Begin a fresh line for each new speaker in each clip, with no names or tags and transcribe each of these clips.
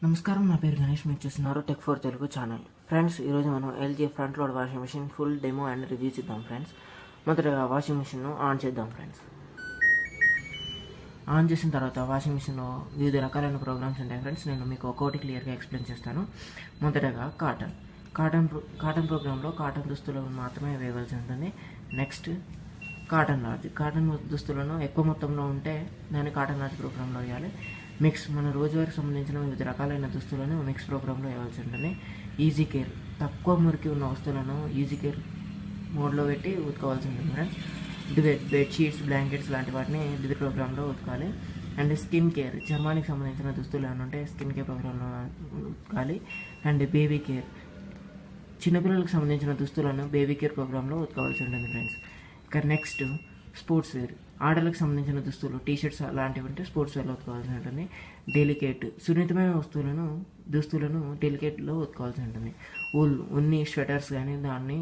నమస్కారం, నా పేరు గణేష్. మీరు చూస్తున్నారు tech for Telugu channel. Friends, ఈరోజు మనం LG front load washing machine full demo and review చేద్దాం ఫ్రెండ్స్. మొదటగా వాషింగ్ మిషన్ను ఆన్ చేద్దాం ఫ్రెండ్స్. ఆన్ చేసిన తర్వాత వాషింగ్ మిషన్లో వివిధ రకాలైన ప్రోగ్రామ్స్ ఉంటాయి ఫ్రెండ్స్. నేను మీకు ఒక్కొక్కటి క్లియర్గా ఎక్స్ప్లెయిన్ చేస్తాను. మొదటగా కాటన్ ప్రోగ్రాంలో కాటన్ దుస్తులను మాత్రమే వేయవలసి ఉంటుంది. నెక్స్ట్ కాటన్ దుస్తులను ఎక్కువ మొత్తంలో ఉంటే దాన్ని కాటన్ లార్జ్ ప్రోగ్రాంలో వేయాలి. మిక్స్ మన రోజువారికి సంబంధించిన వివిధ రకాలైన దుస్తులను మిక్స్ ప్రోగ్రాంలో వేయవలసి ఉంటుంది. ఈజీ కేర్ తక్కువ మురికి ఉన్న వస్తువులను ఈజీ కేర్ మోడ్లో పెట్టి ఉతుకోవాల్సి ఉంటుంది ఫ్రెండ్స్. బెడ్షీట్స్, బ్లాంకెట్స్ లాంటి వాటిని దివి ప్రోగ్రాంలో ఉతకాలి. అండ్ స్కిన్ కేర్ చర్మానికి సంబంధించిన దుస్తులు ఏమైనా ఉంటే స్కిన్ కేర్ ప్రోగ్రాంలో ఉతకాలి. అండ్ బేబీ కేర్ చిన్నపిల్లలకు సంబంధించిన దుస్తులను బేబీ కేర్ ప్రోగ్రాంలో ఉతకవలసి ఉంటుంది ఫ్రెండ్స్. ఇక నెక్స్ట్ స్పోర్ట్స్ వేర్ ఆడలకు సంబంధించిన దుస్తులు, టీషర్ట్స్ లాంటివి ఉంటే స్పోర్ట్స్ వేర్లో ఉతకవలసి ఉంటుంది. డెలికేట్ సున్నితమైన దుస్తులను డెలికేట్లో ఉతకవలసి ఉంటుంది. ఉన్ని స్వెటర్స్ కానీ దాన్ని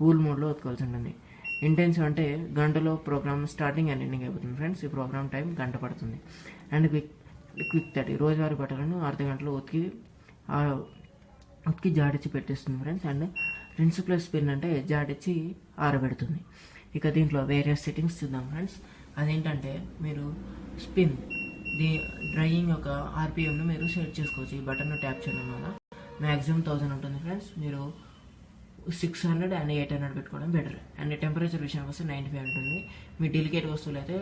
ఊల్ మోడ్లో ఉతకవలసి ఉంటుంది. ఇంటెన్సివ్ అంటే గంటలో ప్రోగ్రామ్ స్టార్టింగ్ అండ్ ఎండింగ్ అయిపోతుంది ఫ్రెండ్స్. ఈ ప్రోగ్రామ్ టైం గంట పడుతుంది. అండ్ క్విక్ 30 రోజువారీ బట్టలను అర్ధ గంటలో ఉతికి జాడిచ్చి పెట్టేస్తుంది friends. And rinse plus spin అంటే జాడిచ్చి ఆరబెడుతుంది. ఇక దీంట్లో వేరియస్ సెట్టింగ్స్ చూద్దాం ఫ్రెండ్స్. అదేంటంటే మీరు స్పిన్ డ్రైయింగ్ యొక్క ఆర్పిఎంను మీరు సెట్ చేసుకోవచ్చు. ఈ బటన్ను ట్యాప్ చేయడం వల్ల మ్యాక్సిమం 1000 ఉంటుంది ఫ్రెండ్స్. మీరు 600 అండ్ 800 పెట్టుకోవడం బెటర్. అండ్ టెంపరేచర్ విషయానికి వస్తే 95 ఉంటుంది. మీ డెలికేట్ వస్తువులు అయితే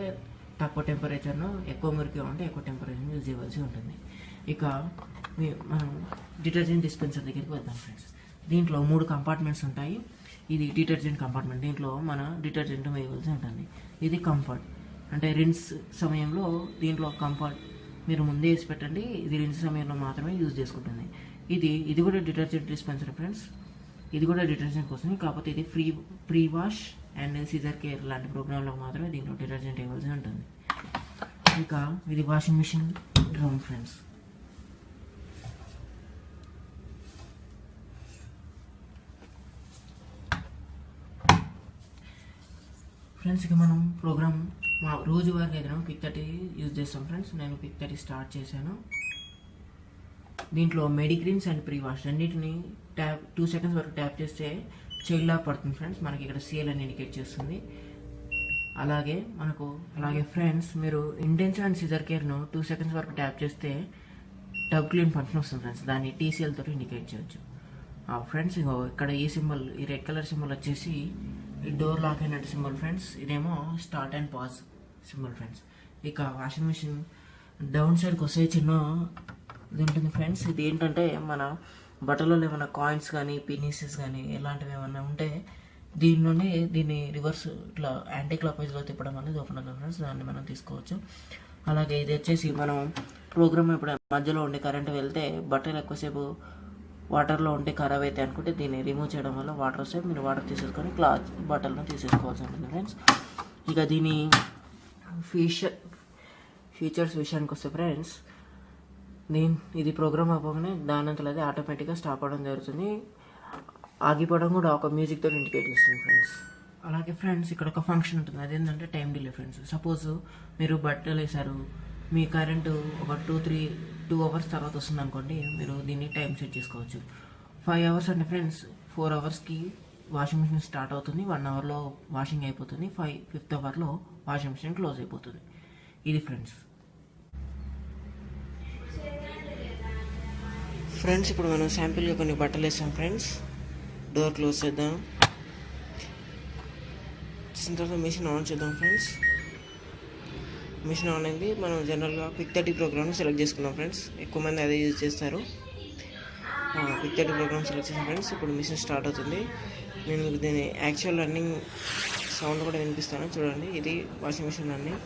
తక్కువ టెంపరేచర్ను, ఎక్కువ మురికిగా ఉంటే ఎక్కువ టెంపరేచర్ను యూజ్ చేయవలసి ఉంటుంది. ఇక మనం డిటర్జెంట్ డిస్పెన్సర్ దగ్గరికి వద్దాం ఫ్రెండ్స్. దీంట్లో 3 కంపార్ట్మెంట్స్ ఉంటాయి. ఇది డిటర్జెంట్ కంపార్ట్మెంట్. దీంట్లో మన డిటర్జెంట్ వేయవలసి ఉంటుంది. ఇది కంఫర్ట్ అంటే రిన్స్ సమయంలో దీంట్లో కంఫర్ట్ మీరు ముందే వేసి పెట్టండి. ఇది రిన్స్ సమయంలో మాత్రమే యూజ్ చేసుకుంటుంది. ఇది కూడా డిటర్జెంట్ డిస్పెన్సర్ ఫ్రెండ్స్. ఇది కూడా డిటర్జెంట్ కోసం, కాకపోతే ఇది ప్రీ వాష్ అండ్ సీజర్ కేర్ లాంటి ప్రోగ్రాంలో మాత్రమే దీంట్లో డిటర్జెంట్ వేయవలసి ఉంటుంది. ఇంకా ఇది వాషింగ్ మిషన్ డ్రమ్ ఫ్రెండ్స్. ఇక మనం ప్రోగ్రామ్ మా రోజువారీగా అయితే క్విక్ 30 యూజ్ చేస్తాం ఫ్రెండ్స్. నేను క్విక్ 30 స్టార్ట్ చేశాను. దీంట్లో మెడిగ్రీన్స్ అండ్ ప్రీ వాష్ రెండింటిని 2 సెకండ్స్ వరకు ట్యాప్ చేస్తే చైల్డ్ లాక్ పడుతుంది ఫ్రెండ్స్. మనకి ఇక్కడ సేల్ అని ఇండికేట్ చేస్తుంది. అలాగే ఫ్రెండ్స్, మీరు ఇంటెన్సివ్ అండ్ సిజర్ కేర్ను 2 సెకండ్స్ వరకు ట్యాప్ చేస్తే టబ్ క్లీన్ ఫంక్షన్ వస్తుంది ఫ్రెండ్స్. దాన్ని TCL తోటి ఇండికేట్ చేయొచ్చు ఫ్రెండ్స్. ఇక్కడ ఈ సింబల్, ఈ రెడ్ కలర్ సింబల్ వచ్చేసి ఈ డోర్ లాక్ అయినట్టు సింబల్ ఫ్రెండ్స్. ఇదేమో start and pause symbol friends. ఇక వాషింగ్ మిషన్ డౌన్ సైడ్కి వస్తే చిన్న ఇది ఉంటుంది ఫ్రెండ్స్. ఇది ఏంటంటే మన బట్టలలో ఏమైనా కాయిన్స్ కానీ పినీసెస్ కానీ ఇలాంటివి ఏమైనా ఉంటే దీన్ని రివర్స్ ఇట్లా యాంటీ క్లాక్ వైజ్లో తిప్పడం అనేది ఓపెన్ అవుతుంది ఫ్రెండ్స్. దాన్ని మనం తీసుకోవచ్చు. అలాగే ఇది వచ్చేసి మనం ప్రోగ్రామ్ ఇప్పుడు మధ్యలో ఉండే కరెంట్ వెళ్తే బట్టలు ఎక్కువసేపు వాటర్లో ఉంటే ఖరాబ్ అయితే అనుకుంటే దీన్ని రిమూవ్ చేయడం వల్ల వాటర్ వస్తే మీరు వాటర్ తీసేసుకొని బట్టలను తీసేసుకోవాల్సి ఉంటుంది ఫ్రెండ్స్. ఇక దీని ఫీచర్స్ విషయానికి వస్తే ఫ్రెండ్స్, ఇది ప్రోగ్రామ్ అవ్వగానే దానంతలో అది ఆటోమేటిక్గా స్టాప్ అవ్వడం జరుగుతుంది. ఆగిపోవడం కూడా ఒక మ్యూజిక్తో ఇండికేట్ చేస్తుంది ఫ్రెండ్స్. అలాగే ఫ్రెండ్స్, ఇక్కడ ఒక ఫంక్షన్ ఉంటుంది. అదేంటంటే టైం డిలే ఫ్రెండ్స్. సపోజ్ మీరు బట్టలు వేసారు, మీ కరెంటు ఒక 2 అవర్స్ తర్వాత వస్తుంది అనుకోండి, మీరు దీన్ని టైం సెట్ చేసుకోవచ్చు. 5 అవర్స్ అంటే ఫ్రెండ్స్ 4 అవర్స్కి వాషింగ్ మిషన్ స్టార్ట్ అవుతుంది. 1 అవర్లో వాషింగ్ అయిపోతుంది. 5th అవర్లో వాషింగ్ మిషన్ క్లోజ్ అయిపోతుంది. ఇది ఫ్రెండ్స్. ఇప్పుడు మనం శాంపిల్గా కొన్ని బట్టలు వేసాం ఫ్రెండ్స్. డోర్ క్లోజ్ చేద్దాం. చేసిన తర్వాత మిషన్ ఆన్ చేద్దాం ఫ్రెండ్స్. మిషన్ ఆన్ అయింది. మనం జనరల్గా క్విక్ 30 ప్రోగ్రామ్ సెలెక్ట్ చేసుకున్నాం ఫ్రెండ్స్. ఎక్కువ మంది అదే యూజ్ చేస్తారు. క్విక్ 30 ప్రోగ్రామ్ సెలెక్ట్ చేసాం ఫ్రెండ్స్. ఇప్పుడు మిషన్ స్టార్ట్ అవుతుంది. నేను దీని యాక్చువల్ రన్నింగ్ సౌండ్ కూడా వినిపిస్తాను చూడండి. ఇది వాషింగ్ మిషన్ రన్నింగ్.